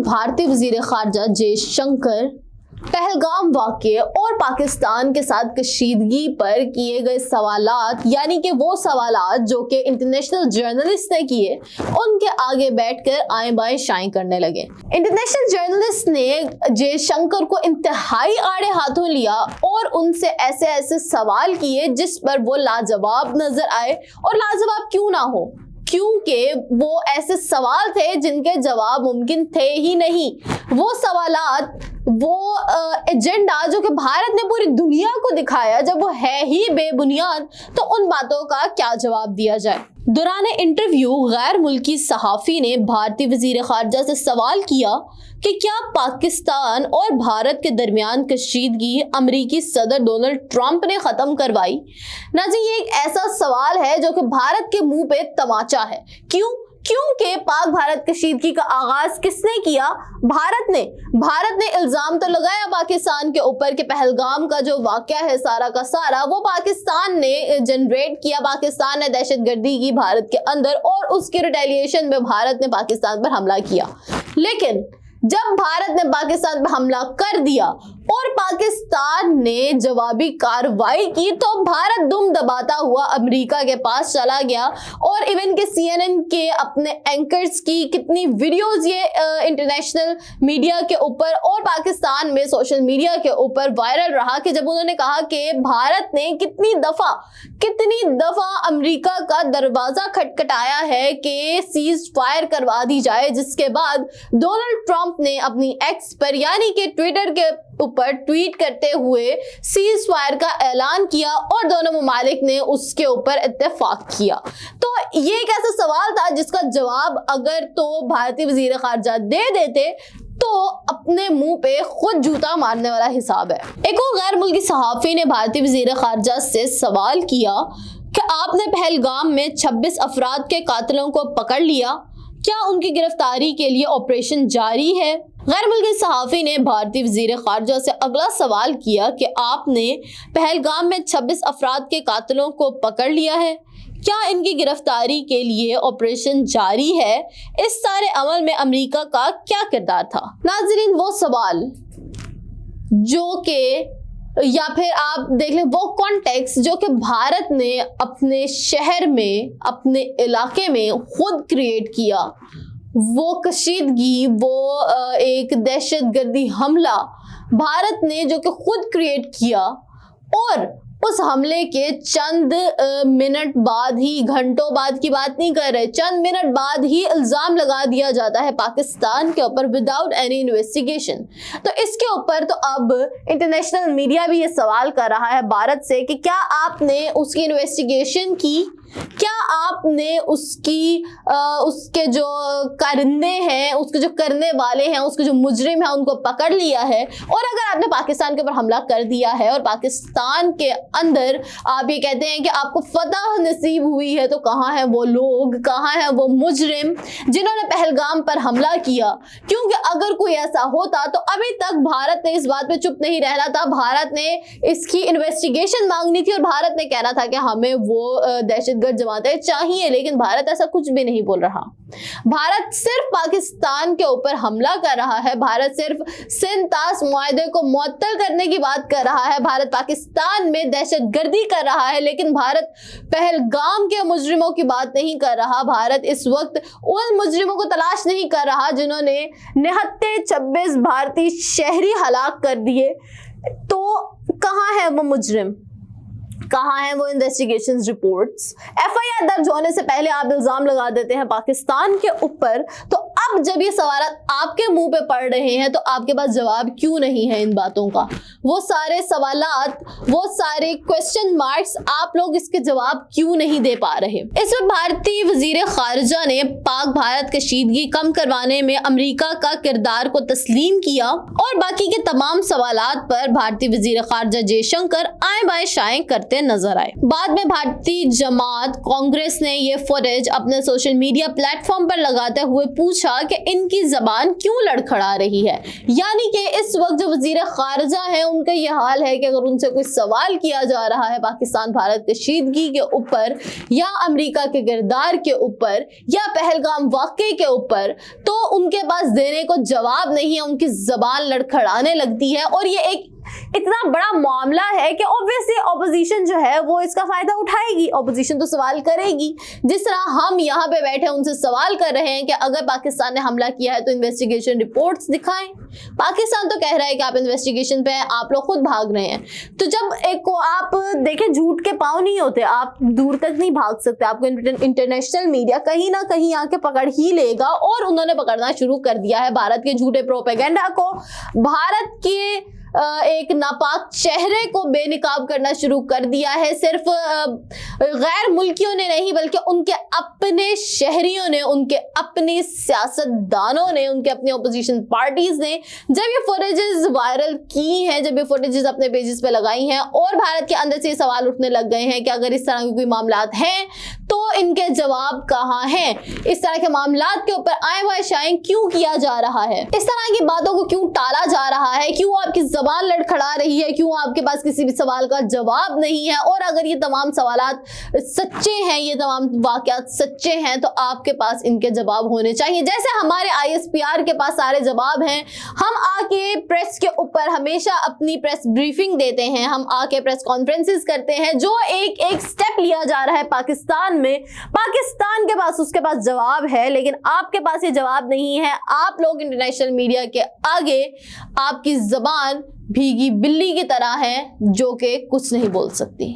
भारतीय वजीर खारजा जयशंकर पहलगाम वाक़े और पाकिस्तान के साथ कशीदगी पर किए गए सवालात, यानी कि वो सवालात जो कि इंटरनेशनल जर्नलिस्ट ने किए, उनके आगे बैठकर आएं बाएं शाएं करने लगे। इंटरनेशनल जर्नलिस्ट ने जयशंकर को इंतहाई आड़े हाथों लिया और उनसे ऐसे ऐसे सवाल किए जिस पर वो लाजवाब नजर आए। और लाजवाब क्यों ना हो, क्योंकि वो ऐसे सवाल थे जिनके जवाब मुमकिन थे ही नहीं। वो सवालात, वो एजेंडा जो कि भारत ने पूरी दुनिया को दिखाया, जब वो है ही बेबुनियाद, तो उन बातों का क्या जवाब दिया जाए। दौरान इंटरव्यू गैर मुल्की सहाफ़ी ने भारतीय वज़ीर ख़ारजा से सवाल किया कि क्या पाकिस्तान और भारत के दरमियान कशीदगी अमरीकी सदर डोनाल्ड ट्रंप ने ख़त्म करवाई। ना जी, ये एक ऐसा सवाल है जो कि भारत के मुंह पे तमाचा है। क्योंकि पाक भारत कशीदगी का आगाज किसने किया? भारत ने इल्जाम तो लगाया पाकिस्तान के ऊपर कि पहलगाम का जो वाकया है सारा का सारा वो पाकिस्तान ने जनरेट किया, पाकिस्तान ने दहशतगर्दी की भारत के अंदर, और उसके रिटेलिएशन में भारत ने पाकिस्तान पर हमला किया। लेकिन जब भारत ने पाकिस्तान पर हमला कर दिया और पाकिस्तान ने जवाबी कार्रवाई की, तो भारत दुम दबाता हुआ अमेरिका के पास चला गया। और इवन के CNN के अपने एंकर्स की कितनी वीडियोस ये इंटरनेशनल मीडिया के ऊपर और पाकिस्तान में सोशल मीडिया के ऊपर वायरल रहा कि जब उन्होंने कहा कि भारत ने कितनी दफा अमेरिका का दरवाजा खटखटाया है कि सीज फायर करवा दी जाए, जिसके बाद डोनाल्ड ट्रंप ने अपनी एक्स पर यानी कि ट्विटर के ऊपर ट्वीट करते हुए सीज फायर का ऐलान किया और दोनों ममालिक ने उसके ऊपर इत्तेफाक किया। तो ये एक ऐसा सवाल था जिसका जवाब अगर तो भारतीय वजीर खारजा दे देते तो अपने मुंह पे खुद जूता मारने वाला हिसाब है। एक और गैर मुल्की सहाफ़ी ने भारतीय वजीर खारजा से सवाल किया कि आपने पहलगाम में 26 अफराद के कातिलों को पकड़ लिया, क्या उनकी गिरफ्तारी के लिए ऑपरेशन जारी है? गैर मुल्की सहाफ़ी ने भारतीय वज़ीर ख़ारजा से अगला सवाल किया कि आपने पहलगाम में 26 अफराद के कातिलों को पकड़ लिया है, क्या इनकी गिरफ्तारी के लिए ऑपरेशन जारी है? इस सारे अमल में अमेरिका का क्या किरदार था? नाज़रीन, वो सवाल जो कि, या फिर आप देख लें वो कॉन्टेक्स्ट जो कि भारत ने अपने शहर में, अपने इलाके में खुद क्रिएट किया, वो कशीदगी, वो एक दहशतगर्दी हमला भारत ने जो कि खुद क्रिएट किया, और उस हमले के चंद मिनट बाद ही, घंटों बाद की बात नहीं कर रहे, चंद मिनट बाद ही इल्ज़ाम लगा दिया जाता है पाकिस्तान के ऊपर विदाउट एनी इन्वेस्टिगेशन। तो इसके ऊपर तो अब इंटरनेशनल मीडिया भी ये सवाल कर रहा है भारत से कि क्या आपने उसकी इन्वेस्टिगेशन की, क्या आपने उसके जो कारिंदे हैं, उसके जो करने वाले हैं, उसके जो मुजरिम हैं, उनको पकड़ लिया है? और अगर आपने पाकिस्तान के ऊपर हमला कर दिया है और पाकिस्तान के अंदर आप ये कहते हैं कि आपको फतह नसीब हुई है, तो कहाँ है वो लोग, कहाँ है वो मुजरिम जिन्होंने पहलगाम पर हमला किया? क्योंकि अगर कोई ऐसा होता तो अभी तक भारत ने इस बात पे चुप नहीं रहना था, भारत ने इसकी इन्वेस्टिगेशन मांगनी थी और भारत ने कहना था कि हमें वो दहशतगर्द जमातें चाहिए। लेकिन भारत ऐसा कुछ भी नहीं बोल रहा। भारत सिर्फ पाकिस्तान के ऊपर हमला कर रहा है, भारत सिर्फ सिंध-तास मुआहदे को मुअत्तल करने की बात कर रहा है, भारत पाकिस्तान में दहशतगर्दी कर रहा है, लेकिन भारत पहलगाम के मुजरिमों की बात नहीं कर रहा। भारत इस वक्त उन मुजरिमों को तलाश नहीं कर रहा जिन्होंने निहत्ते 26 भारतीय शहरी हलाक कर दिए। तो कहाँ है वो मुजरिम, कहाँ है वो इन्वेस्टिगेशन रिपोर्ट्स? FIR दर्ज होने से पहले आप इल्जाम लगा देते हैं पाकिस्तान के ऊपर। तो अब जब ये सवाल आपके मुंह पे पड़ रहे हैं तो आपके पास जवाब क्यों नहीं है इन बातों का? वो सारे सवालात, वो सारे क्वेश्चन मार्क्स, आप लोग इसके जवाब क्यों नहीं दे पा रहे? इसमें भारतीय वजीर खारजा ने पाक भारत कशीदगी कम करवाने में अमेरिका का किरदार को तस्लीम किया और बाकी के तमाम सवालात पर भारतीय वजीर खारजा जयशंकर आए बाएं शाएं करते नजर आए। बाद में भारतीय जमात कांग्रेस ने ये फुटेज अपने सोशल मीडिया प्लेटफॉर्म पर लगाते हुए पूछा कि इनकी जबान क्यों लड़खड़ा रही है, यानी कि इस वक्त जो वजीर खारजा है उनका ये हाल है कि अगर उनसे कोई सवाल किया जा रहा है पाकिस्तान भारत कशीदगी के ऊपर या अमेरिका के किरदार के ऊपर या पहलगाम वाकये के ऊपर, तो उनके पास देने को जवाब नहीं है, उनकी जबान लड़खड़ाने लगती है। और ये एक इतना बड़ा मामला है कि ऑब्वियसली ऑपोजिशन जो है वो इसका फायदा उठाएगी, ऑपोजिशन तो सवाल करेगी। जिस तरह हम यहाँ पे बैठे उनसे सवाल कर रहे हैं कि अगर पाकिस्तान ने हमला किया है तो इन्वेस्टिगेशन रिपोर्ट्स दिखाएं। पाकिस्तान तो कह रहा है कि आप इन्वेस्टिगेशन पे हैं, आप लोग खुद भाग रहे हैं। तो जब एक को आप देखें, झूठ के पांव नहीं होते, आप दूर तक नहीं भाग सकते, आपको इंटरनेशनल मीडिया कहीं ना कहीं आके पकड़ ही लेगा। और उन्होंने पकड़ना शुरू कर दिया है भारत के झूठे प्रोपेगेंडा को, भारत के एक नापाक चेहरे को बेनकाब करना शुरू कर दिया है। सिर्फ गैर मुल्कियों ने नहीं बल्कि उनके अपने शहरियों ने, उनके अपने सियासतदानों ने, उनके अपने ऑपोजिशन पार्टीज ने जब ये फुटेजेस वायरल की हैं, जब ये फुटेजेस अपने पेजेस पे लगाई हैं और भारत के अंदर से सवाल उठने लग गए हैं कि अगर इस तरह के कोई मामलात हैं तो इनके जवाब कहाँ हैं, इस तरह के मामलात के ऊपर आए हुए शायद क्यों किया जा रहा है, इस तरह की बातों को क्यों टाला जा रहा है, क्यों आपकी जबान लड़खड़ा रही है, क्यों आपके पास किसी भी सवाल का जवाब नहीं है। और अगर ये तमाम सवालात सच्चे हैं, ये तमाम वाकयात सच्चे हैं, तो आपके पास इनके जवाब होने चाहिए। जैसे हमारे ISPR के पास सारे जवाब हैं, हम आके प्रेस के ऊपर हमेशा अपनी प्रेस ब्रीफिंग देते हैं, हम आके प्रेस कॉन्फ्रेंसेस करते हैं। जो एक एक स्टेप लिया जा रहा है पाकिस्तान में, पाकिस्तान के पास उसके पास जवाब है, लेकिन आपके पास ये जवाब नहीं है। आप लोग इंटरनेशनल मीडिया के आगे आपकी जबान भीगी बिल्ली की तरह है जो कि कुछ नहीं बोल सकती।